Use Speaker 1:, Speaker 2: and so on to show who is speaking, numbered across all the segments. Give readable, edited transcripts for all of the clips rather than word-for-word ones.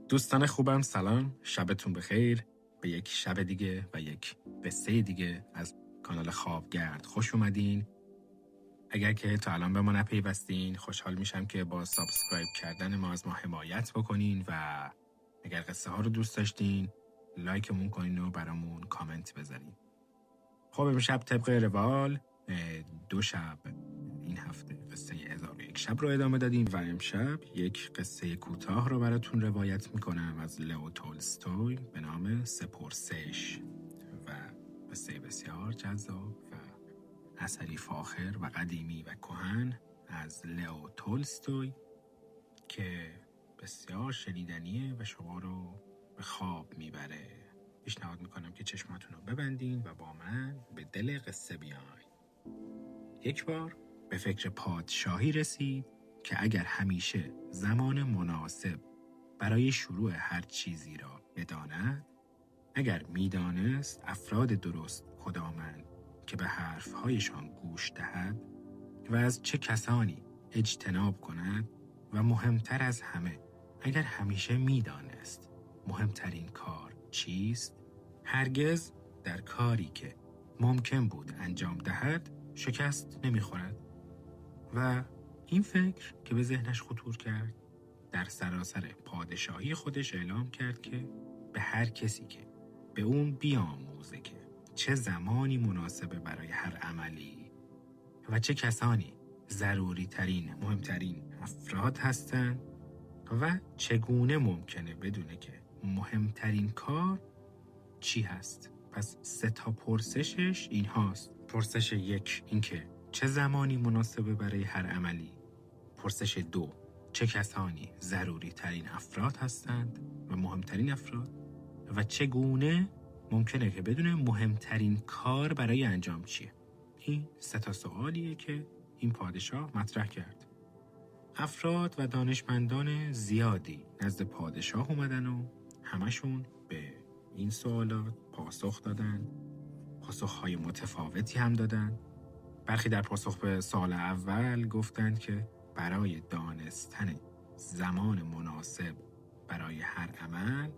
Speaker 1: دوستان خوبم سلام، شبتون بخیر. به یک شب دیگه و یک قصه دیگه از کانال خوابگرد خوش اومدین. اگر که تا الان به ما نپیوستین خوشحال میشم که با سابسکرایب کردن ما از ما حمایت بکنین و اگر قصه ها رو دوست داشتین لایکمون کنین و برامون کامنت بذارین. خب امشب طبق روال 2 شب این هفته قصه 1001 شب رو ادامه دادیم و امشب یک قصه کوتاه رو براتون روایت میکنم از لئو تولستوی به نام سه‌پرسش و قصه بسیار جذاب و اثری فاخر و قدیمی و کهن از لئو تولستوی که بسیار شنیدنیه و شما رو به خواب میبره. پیشنهاد میکنم که چشماتون رو ببندین و با من به دل قصه بیاین. یک بار به فکر پادشاهی رسید که اگر همیشه زمان مناسب برای شروع هر چیزی را بداند، اگر میدانست افراد درست کدامند که به حرفهایشان گوش دهد و از چه کسانی اجتناب کند و مهمتر از همه اگر همیشه میدانست مهمترین کار چیست، هرگز در کاری که ممکن بود انجام دهد شکست نمیخورد. و این فکر که به ذهنش خطور کرد در سراسر پادشاهی خودش اعلام کرد که به هر کسی که به اون بیاموزه که چه زمانی مناسبه برای هر عملی و چه کسانی ضروری ترین مهمترین افراد هستند و چگونه ممکنه بدونه که مهمترین کار چی هست. پس 3 پرسشش این هاست. پرسش 1 این که چه زمانی مناسبه برای هر عملی. پرسش 2 چه کسانی ضروری ترین افراد هستند و مهمترین افراد و چگونه ممکنه که بدونه مهمترین کار برای انجام چیه. این 3 سوالیه که این پادشاه مطرح کرد. افراد و دانشمندان زیادی نزد پادشاه اومدن و همشون به این سوالات پاسخ دادن. پاسخهای متفاوتی هم دادن. برخی در پاسخ به سوال اول گفتند که برای دانستن زمان مناسب برای هر عمل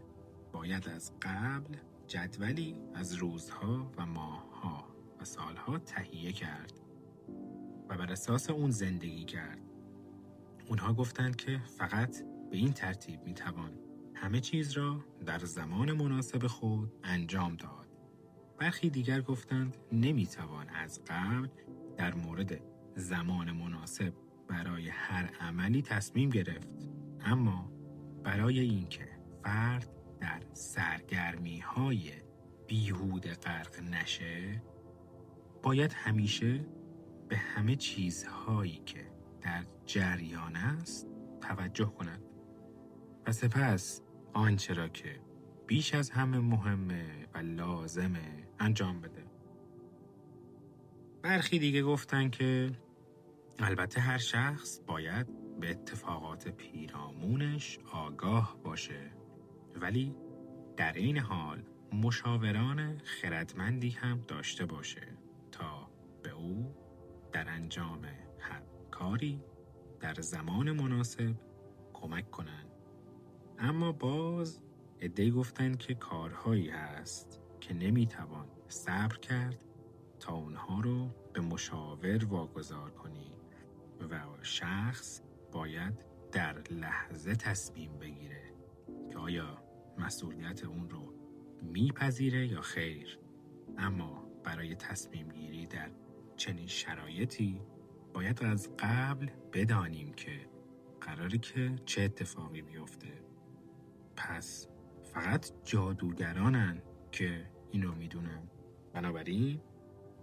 Speaker 1: باید از قبل جدولی از روزها و ماهها و سالها تهیه کرد و بر اساس اون زندگی کرد. اونها گفتند که فقط به این ترتیب میتوان همه چیز را در زمان مناسب خود انجام داد. برخی دیگر گفتند نمیتوان از قبل در مورد زمان مناسب برای هر عملی تصمیم گرفت، اما برای اینکه فرد در سرگرمی‌های بیهوده غرق نشه باید همیشه به همه چیزهایی که در جریان است توجه کند و سپس آنچه را که بیش از همه مهمه و لازمه انجام بده. برخی دیگه گفتن که البته هر شخص باید به اتفاقات پیرامونش آگاه باشه، ولی در این حال مشاوران خردمندی هم داشته باشه تا به او در انجام هر کاری در زمان مناسب کمک کنن. اما باز عده‌ای گفتن که کارهایی هست که نمیتوان صبر کرد تا اونها رو به مشاور واگذار کنی و شخص باید در لحظه تصمیم بگیره که آیا مسئولیت اون رو میپذیره یا خیر. اما برای تصمیم گیری در چنین شرایطی باید از قبل بدانیم که قراره که چه اتفاقی بیفته. پس فقط جادوگرانن که اینو میدونن. بنابراین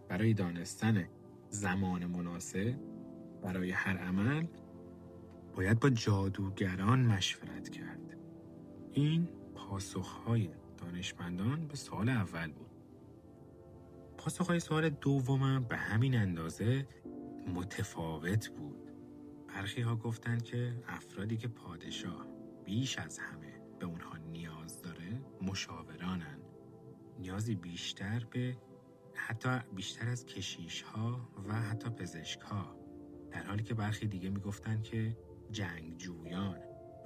Speaker 1: برای دانستن زمان مناسب برای هر عمل باید با جادوگران مشورت کرد. این پاسخهای دانشمندان به سوال اول بود. پاسخهای سوال دوم به همین اندازه متفاوت بود. برخی ها گفتند که افرادی که پادشاه بیش از همه به اونها نیاز داره مشاورانن. نیازی بیشتر به حتی بیشتر از کشیش ها و حتی پزشک ها. در حالی که برخی دیگه میگفتن که جنگجویان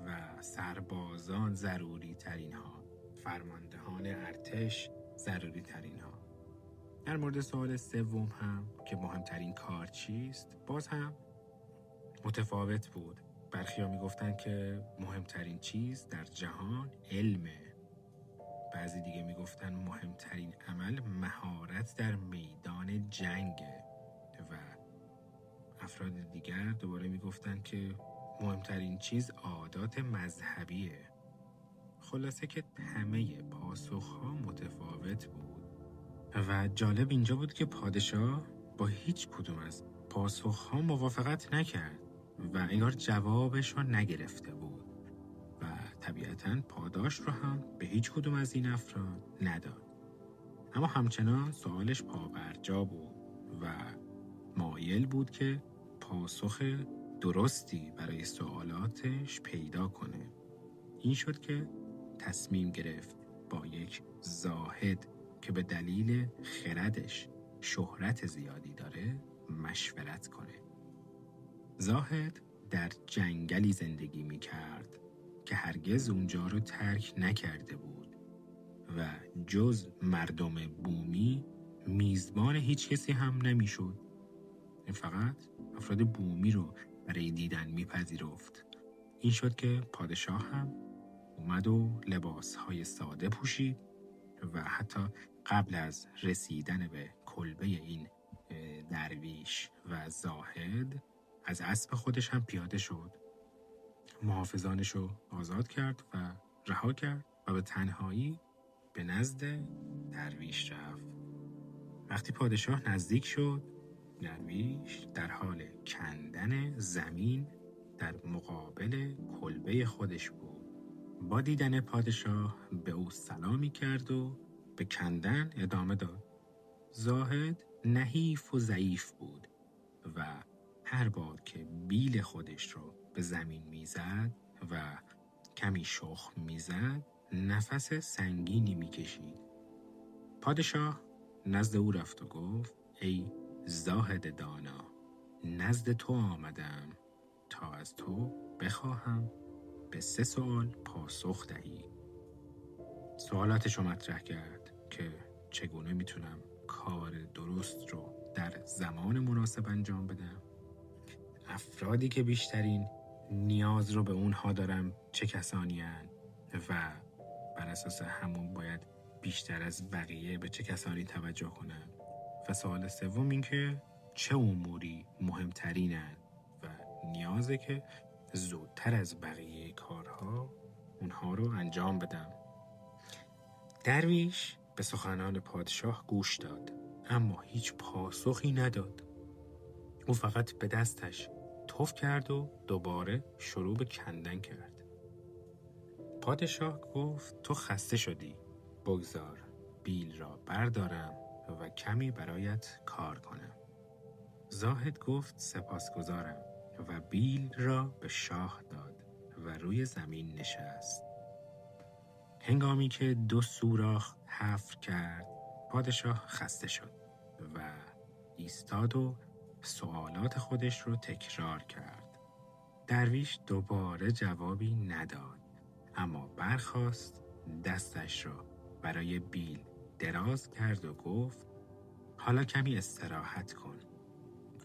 Speaker 1: و سربازان ضروری ترین ها، فرماندهان ارتش ضروری ترین ها. در مورد سوال سوم هم که مهمترین کار چیست، باز هم متفاوت بود. برخی ها می گفتن که مهمترین چیز در جهان علمه. بعضی دیگه می گفتن مهمترین عمل مهارت در میدان جنگه و افراد دیگر دوباره می گفتن که مهمترین چیز عادات مذهبیه. خلاصه که همه پاسخها متفاوت بود و جالب اینجا بود که پادشاه با هیچ کدوم از پاسخها موافقت نکرد و انگار جوابش رو نگرفته بود و طبیعتاً پاداش رو هم به هیچ کدوم از این افراد نداد. اما همچنان سوالش پابرجا بود و مایل بود که پاسخ درستی برای سوالاتش پیدا کنه. این شد که تصمیم گرفت با یک زاهد که به دلیل خردش شهرت زیادی داره مشورت کنه. زاهد در جنگلی زندگی می کرد که هرگز اونجا رو ترک نکرده بود و جز مردم بومی میزبان هیچ کسی هم نمی شد. فقط افراد بومی رو برای دیدن میپذیرفت. این شد که پادشاه هم اومد و لباسهای ساده پوشید و حتی قبل از رسیدن به کلبه این درویش و زاهد از اسب خودش هم پیاده شد. محافظانش رو آزاد کرد و رها کرد و به تنهایی به نزد درویش رفت. وقتی پادشاه نزدیک شد، درویش در حال کندن زمین در مقابل کلبه خودش بود. با دیدن پادشاه به او سلامی کرد و به کندن ادامه داد. زاهد نحیف و ضعیف بود و هر بار که بیل خودش رو به زمین میزد و کمی شخم میزد نفس سنگینی میکشید. پادشاه نزد او رفت و گفت: ای زاهد دانا، نزد تو آمدم تا از تو بخواهم به 3 سوال پاسخ دهی. سوالاتش رو مطرح کرد که چگونه میتونم کار درست رو در زمان مناسب انجام بدم، افرادی که بیشترین نیاز رو به اونها دارم چه کسانی هن و بر اساس همون باید بیشتر از بقیه به چه کسانی توجه کنم. و سوال سوم این که چه اموری مهمترینن و نیازه که زودتر از بقیه کارها اونها رو انجام بدم. درویش به سخنان پادشاه گوش داد اما هیچ پاسخی نداد. او فقط به دستش تف کرد و دوباره شروع به کندن کرد. پادشاه گفت: تو خسته شدی، بگذار بیل را بردارم و کمی برایت کار کنم. زاهد گفت: سپاسگزارم و بیل را به شاه داد و روی زمین نشست. هنگامی که 2 سوراخ حفر کرد، پادشاه خسته شد و ایستاد و سوالات خودش رو تکرار کرد. درویش دوباره جوابی نداد اما برخاست، دستش را برای بیل دراز کرد و گفت: حالا کمی استراحت کن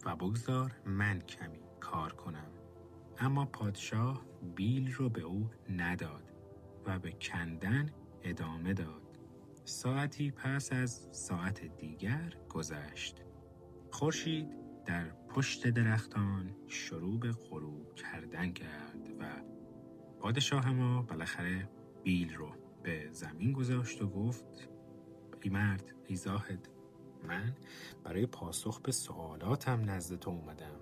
Speaker 1: و بگذار من کمی کار کنم. اما پادشاه بیل رو به او نداد و به کندن ادامه داد. ساعتی پس از ساعت دیگر گذشت. خورشید در پشت درختان شروع به غروب کردن کرد و پادشاه ما بالاخره بیل رو به زمین گذاشت و گفت: ای مرد، ای زاهد، من برای پاسخ به سوالاتم نزد تو اومدم.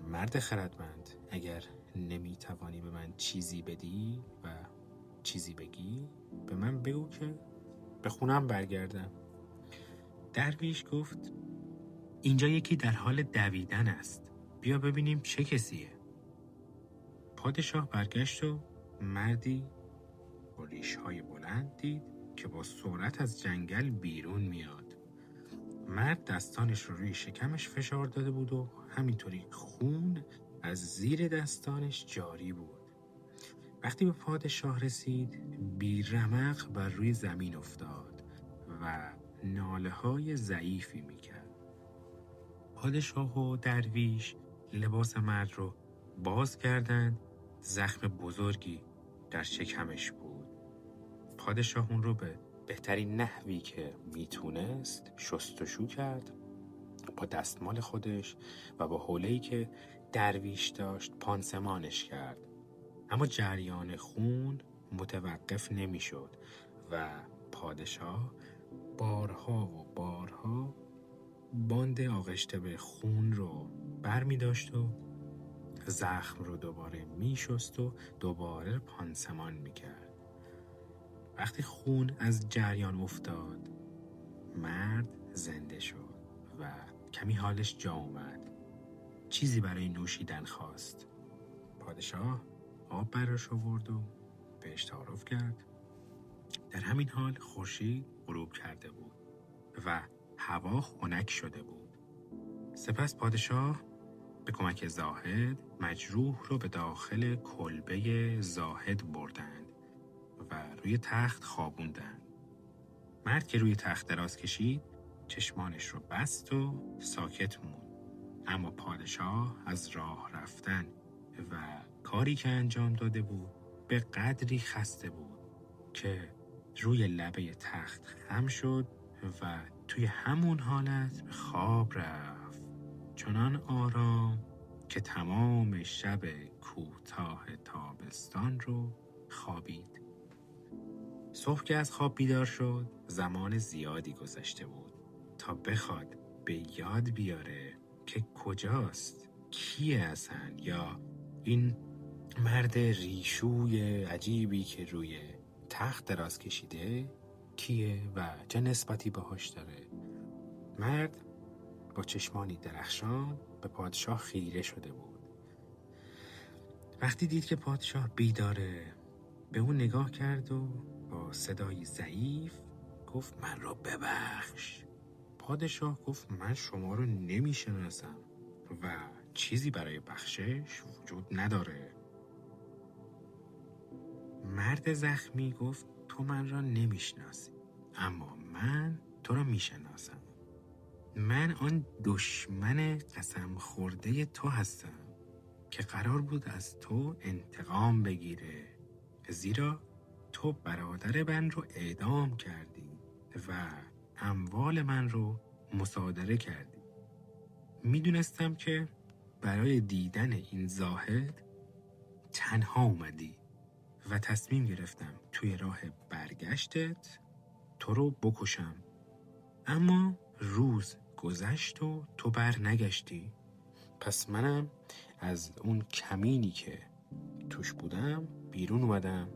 Speaker 1: مرد خردمند، اگر نمیتوانی به من چیزی بدی و چیزی بگی، به من بگو که به خونم برگردم. درویش گفت: اینجا یکی در حال دویدن است، بیا ببینیم چه کسیه. پادشاه برگشت و مردی با ریش‌های بلند دید که با سرعت از جنگل بیرون میاد. مرد دستانش رو روی شکمش فشار داده بود و همینطوری خون از زیر دستانش جاری بود. وقتی به پادشاه رسید بیرمق بر روی زمین افتاد و ناله های ضعیفی میکرد. پادشاه و درویش لباس مرد رو باز کردند. زخم بزرگی در شکمش بود. پادشاه اون رو به بهترین نحوی که میتونست شستشو کرد با دستمال خودش و با حوله‌ای که درویش داشت پانسمانش کرد. اما جریان خون متوقف نمیشد و پادشاه بارها و بارها باند آغشته به خون رو بر می داشت و زخم رو دوباره می شست و دوباره پانسمان می کرد. وقتی خون از جریان افتاد مرد زنده شد و کمی حالش جا اومد. چیزی برای نوشیدن خواست. پادشاه آب براش آورد و بهش تعارف کرد. در همین حال خورشید غروب کرده بود و هوا خنک شده بود. سپس پادشاه به کمک زاهد مجروح رو به داخل کلبه زاهد بردند و روی تخت خوابوندند. مرد که روی تخت دراز کشید چشمانش رو بست و ساکت موند. اما پادشاه از راه رفتن و کاری که انجام داده بود به قدری خسته بود که روی لبه تخت خم شد و توی همون حالت به خواب رفت. چنان آرام که تمام شب کوتاه تابستان رو خوابید. صبح که از خواب بیدار شد زمان زیادی گذشته بود تا بخواد به یاد بیاره که کجاست، کیه اصلا، یا این مرد ریشوی عجیبی که روی تخت دراز کشیده کیه و چه نسبتی باهاش داره. مرد با چشمانی درخشان به پادشاه خیره شده بود. وقتی دید که پادشاه بیداره به اون نگاه کرد و با صدای ضعیف گفت من رو ببخش. پادشاه گفت من شما رو نمیشناسم و چیزی برای بخشش وجود نداره. مرد زخمی گفت تو من را نمیشناسی اما من تو را میشناسم. من آن دشمن قسم خورده تو هستم که قرار بود از تو انتقام بگیره، زیرا تو برادر من رو اعدام کردی و اموال من رو مصادره کردی. میدونستم که برای دیدن این زاهد تنها اومدی و تصمیم گرفتم توی راه برگشتت تو رو بکشم. اما روز گذشت و تو بر نگشتی. پس منم از اون کمینی که توش بودم بیرون اومدم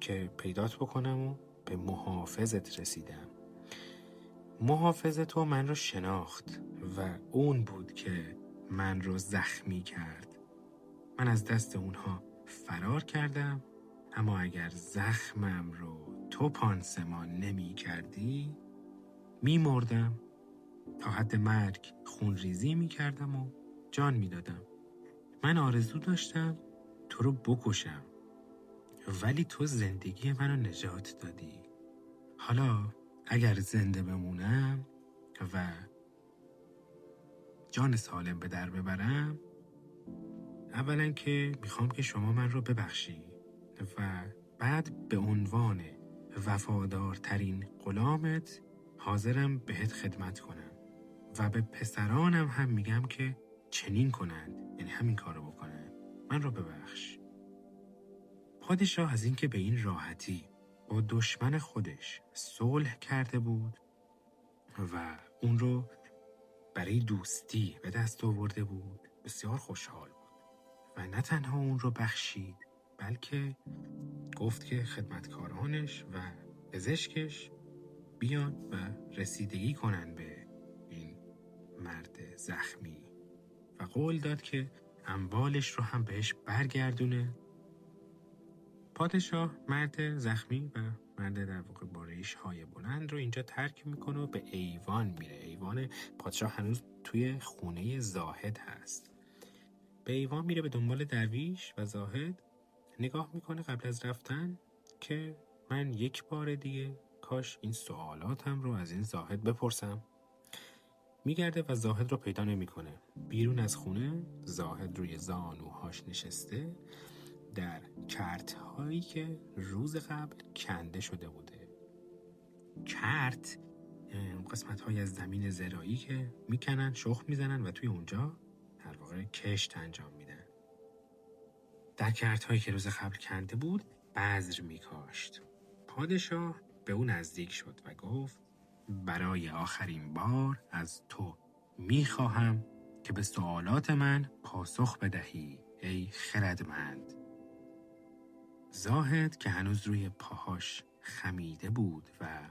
Speaker 1: که پیدات بکنم و به محافظت رسیدم. محافظ تو من رو شناخت و اون بود که من رو زخمی کرد. من از دست اونها فرار کردم اما اگر زخمم رو تو پانسمان نمی کردی می مردم. تا حد مرگ خون ریزی می کردم و جان می دادم. من آرزو داشتم تو رو بکشم ولی تو زندگی منو نجات دادی. حالا اگر زنده بمونم و جان سالم به در ببرم، اولا که میخوام که شما من رو ببخشی و بعد به عنوان وفادارترین غلامت حاضرم بهت خدمت کنم و به پسرانم هم میگم که چنین کنند، یعنی همین کارو بکنند. من رو ببخش. پادشاه از اینکه به این راحتی با دشمن خودش صلح کرده بود و اون رو برای دوستی به دست آورده بود بسیار خوشحال بود و نه تنها اون رو بخشید بلکه گفت که خدمتکارانش و پزشکش بیان و رسیدگی کنن به این مرد زخمی و قول داد که اموالش رو هم بهش برگردونه. پادشاه مرد زخمی و مرد در واقع با ریش‌های بلند رو اینجا ترک میکنه و به ایوان میره. ایوان پادشاه هنوز توی خونه زاهد هست. به ایوان میره به دنبال درویش و زاهد. نگاه میکنه قبل از رفتن که من یک بار دیگه کاش این سوالاتم رو از این زاهد بپرسم. میگرده و زاهد رو پیدا نمیکنه. بیرون از خونه زاهد روی زانوهاش نشسته در کرت‌هایی که روز قبل کنده شده بوده. کرت قسمت‌های از زمین زراعی که میکنن، شخم میزنن و توی اونجا در واقع کشت انجام میدن. در کرت‌هایی که روز قبل کنده بود بذر میکاشت. پادشاه به اون نزدیک شد و گفت برای آخرین بار از تو میخواهم که به سوالات من پاسخ بدهی ای خردمند. زاهد که هنوز روی پاهاش خمیده بود و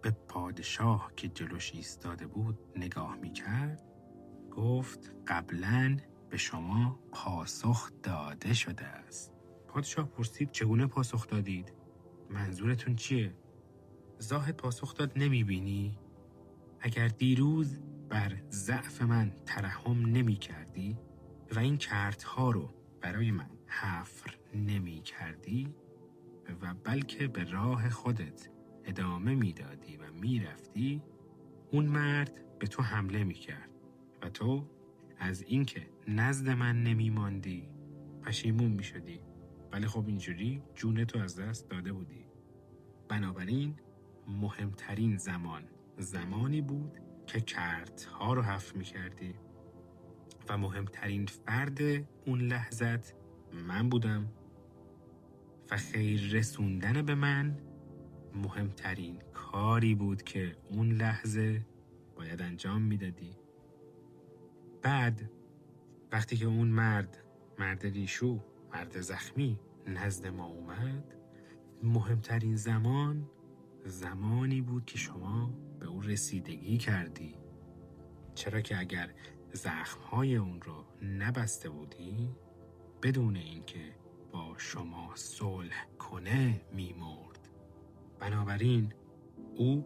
Speaker 1: به پادشاه که جلوش ایستاده بود نگاه میکرد گفت قبلاً به شما پاسخ داده شده است. پادشاه پرسید چگونه پاسخ دادید؟ منظورتون چیه؟ زاهد پاسخ داد نمیبینی؟ اگر دیروز بر ضعف من ترحم نمی کردی و این کردها رو برای من حفر نمی کردی و بلکه به راه خودت ادامه می دادی و می رفتی، اون مرد به تو حمله می کرد و تو از اینکه نزد من نمی ماندی پشیمون می شدی، ولی خب اینجوری جونتو از دست داده بودی. بنابراین مهمترین زمانی بود که کردها رو حفر می کردی و مهمترین فرد اون لحظت من بودم و خیر رسوندن به من مهمترین کاری بود که اون لحظه باید انجام میدادی. بعد وقتی که اون مرد ریشو، مرد زخمی نزد ما اومد، مهمترین زمانی بود که شما به اون رسیدگی کردی. چرا که اگر زخمهای اون رو نبسته بودی بدون اینکه با شما صلح کنه میمرد. بنابراین او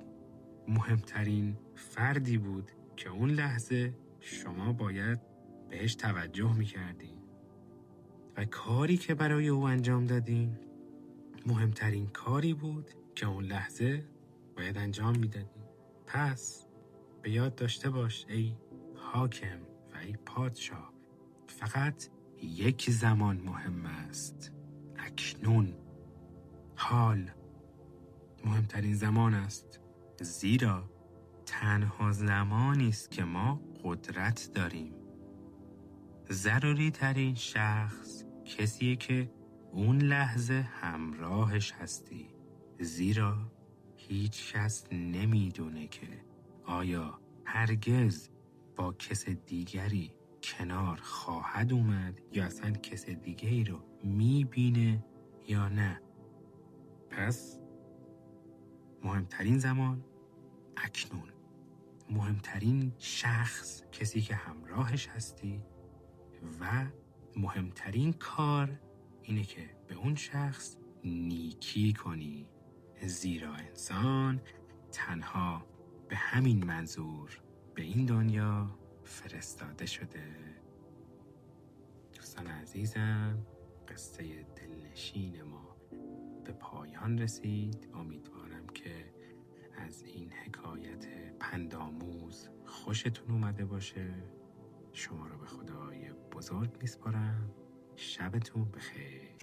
Speaker 1: مهمترین فردی بود که اون لحظه شما باید بهش توجه میکردین و کاری که برای او انجام دادین مهمترین کاری بود که اون لحظه باید انجام میدادین. پس به یاد داشته باش ای حاکم و ای پادشاه، فقط یک زمان مهم است. اکنون، حال مهمترین زمان است، زیرا تنها زمانی است که ما قدرت داریم. ضروری ترین شخص کسیه که اون لحظه همراهش هستی، زیرا هیچ کس نمیدونه که آیا هرگز با کس دیگری کنار خواهد اومد یا اصلا کس دیگری رو میبینه یا نه. پس مهمترین زمان اکنون، مهمترین شخص کسی که همراهش هستی و مهمترین کار اینه که به اون شخص نیکی کنی، زیرا انسان تنها به همین منظور به این دنیا فرستاده شده. دوستان عزیزم، قصه دلنشین ما به پایان رسید. امیدوارم که از این حکایت پندآموز خوشتون اومده باشه. شما رو به خدای بزرگ میسپارم. شبتون بخیر.